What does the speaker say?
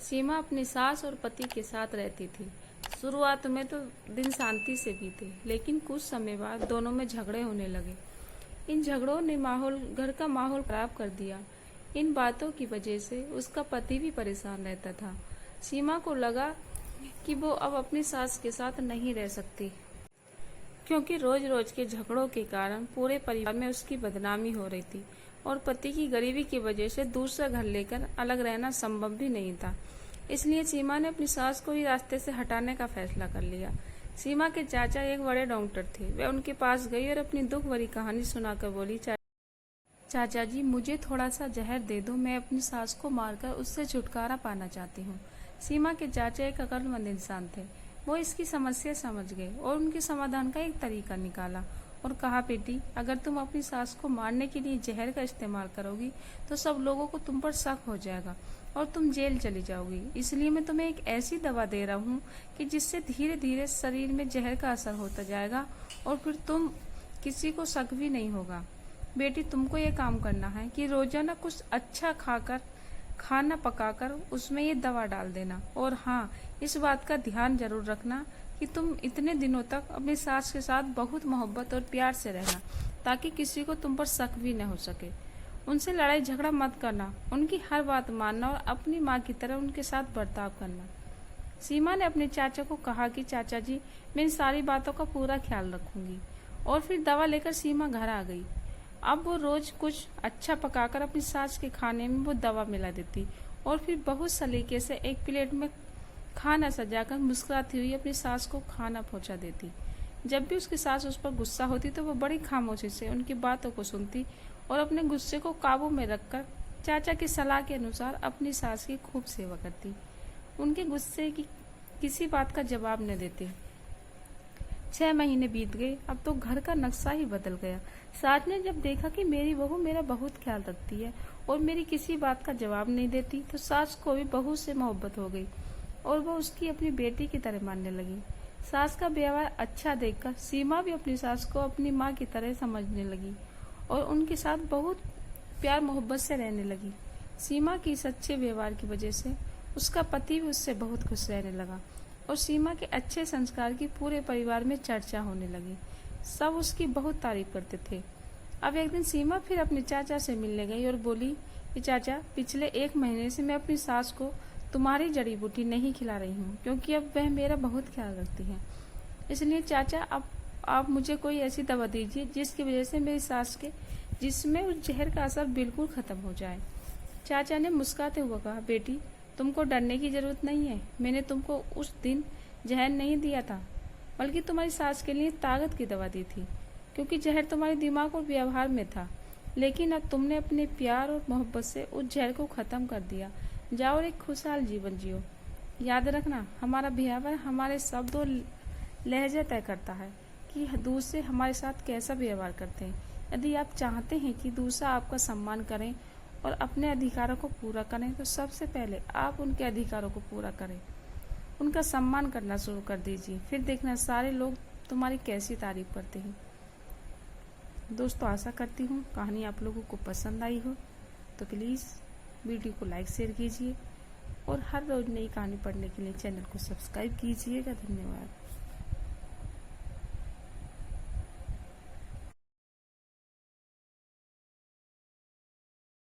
सीमा अपनी सास और पति के साथ रहती थी। शुरुआत में तो दिन शांति से बीते, लेकिन कुछ समय बाद दोनों में झगड़े होने लगे। इन झगड़ों ने घर का माहौल खराब कर दिया। इन बातों की वजह से उसका पति भी परेशान रहता था। सीमा को लगा कि वो अब अपनी सास के साथ नहीं रह सकती, क्योंकि रोज रोज के झगड़ों के कारण पूरे परिवार में उसकी बदनामी हो रही थी और पति की गरीबी की वजह से दूसरा घर लेकर अलग रहना संभव भी नहीं था। इसलिए सीमा ने अपनी सास को ही रास्ते से हटाने का फैसला कर लिया। सीमा के चाचा एक बड़े डॉक्टर थे। वह उनके पास गई और अपनी दुख भरी कहानी सुनाकर बोली, चाचा जी, मुझे थोड़ा सा जहर दे दो, मैं अपनी सास को मारकर उससे छुटकारा पाना चाहती हूँ। सीमा के चाचा एक अक्लमंद इंसान थे। वो इसकी समस्या समझ गए और उनके समाधान का एक तरीका निकाला और कहा, बेटी, अगर तुम अपनी सास को मारने के लिए जहर का इस्तेमाल करोगी तो सब लोगों को तुम पर शक हो जाएगा और तुम जेल चली जाओगी। इसलिए मैं तुम्हें एक ऐसी दवा दे रहा हूँ कि जिससे धीरे धीरे शरीर में जहर का असर होता जाएगा और फिर तुम किसी को शक भी नहीं होगा। बेटी, तुमको ये काम करना है कि रोजाना कुछ अच्छा खाना पकाकर उसमें ये दवा डाल देना। और हाँ, इस बात का ध्यान जरूर रखना कि तुम इतने दिनों तक अपनी सास के साथ बहुत मोहब्बत और प्यार से रहना, ताकि किसी को तुम पर शक भी न हो सके। उनसे लड़ाई झगड़ा मत करना, उनकी हर बात मानना और अपनी माँ की तरह उनके साथ बर्ताव करना। सीमा ने अपने चाचा को कहा कि चाचा जी, मैं इन सारी बातों का पूरा ख्याल रखूंगी। और फिर दवा लेकर सीमा घर आ गई। अब वो रोज कुछ अच्छा पकाकर अपनी सास के खाने में वो दवा मिला देती और फिर बहुत सलीके से एक प्लेट में खाना सजाकर मुस्कुराती हुई अपनी सास को खाना पहुंचा देती। जब भी उसकी सास उस पर गुस्सा होती तो वो बड़ी खामोशी से उनकी बातों को सुनती और अपने गुस्से को काबू में रखकर चाचा की सलाह के अनुसार अपनी सास की खूब सेवा करती, उनके गुस्से की किसी बात का जवाब न देती। 6 महीने बीत गए। अब तो घर का नक्शा ही बदल गया। सास ने जब देखा कि मेरी बहू मेरा बहुत ख्याल रखती है और मेरी किसी बात का जवाब नहीं देती, तो सास को भी बहू से मोहब्बत हो गई और वो उसकी अपनी बेटी की तरह मानने लगी। सास का व्यवहार अच्छा देखकर सीमा भी अपनी सास को अपनी माँ की तरह समझने लगी और उनके साथ बहुत प्यार मोहब्बत से रहने लगी। सीमा की इस अच्छे व्यवहार की वजह से उसका पति भी उससे बहुत खुश रहने लगा और सीमा के अच्छे संस्कार की पूरे परिवार में चर्चा होने लगी। सब उसकी बहुत तारीफ करते थे। अब एक दिन सीमा फिर अपने चाचा से मिलने गई और बोली कि चाचा, पिछले 1 महीने से मैं अपनी सास को तुम्हारी जड़ी बूटी नहीं खिला रही हूँ, क्योंकि अब वह मेरा बहुत ख्याल रखती है। इसलिए चाचा, अब आप मुझे कोई ऐसी दवा दीजिए जिसकी वजह से मेरी सास के जिसमें उस जहर का असर बिल्कुल खत्म हो जाए। चाचा ने मुस्कुराते हुए कहा, बेटी, तुमको डरने की जरूरत नहीं है। मैंने तुमको उस दिन जहर नहीं दिया था, बल्कि तुम्हारी सास के लिए ताकत की दवा दी थी, क्योंकि जहर तुम्हारे दिमाग और व्यवहार में था। लेकिन अब तुमने अपने प्यार और मोहब्बत से उस जहर को खत्म कर दिया। जाओ और एक खुशहाल जीवन जियो। याद रखना, हमारा व्यवहार हमारे शब्द और लहजा तय करता है कि दूसरे हमारे साथ कैसा व्यवहार करते हैं। यदि आप चाहते हैं कि दूसरा आपका सम्मान करें और अपने अधिकारों को पूरा करें, तो सबसे पहले आप उनके अधिकारों को पूरा करें, उनका सम्मान करना शुरू कर दीजिए। फिर देखना सारे लोग तुम्हारी कैसी तारीफ करते हैं। दोस्तों, आशा करती हूँ कहानी आप लोगों को पसंद आई हो, तो प्लीज़ वीडियो को लाइक शेयर कीजिए और हर रोज नई कहानी पढ़ने के लिए चैनल को सब्सक्राइब कीजिएगा। धन्यवाद।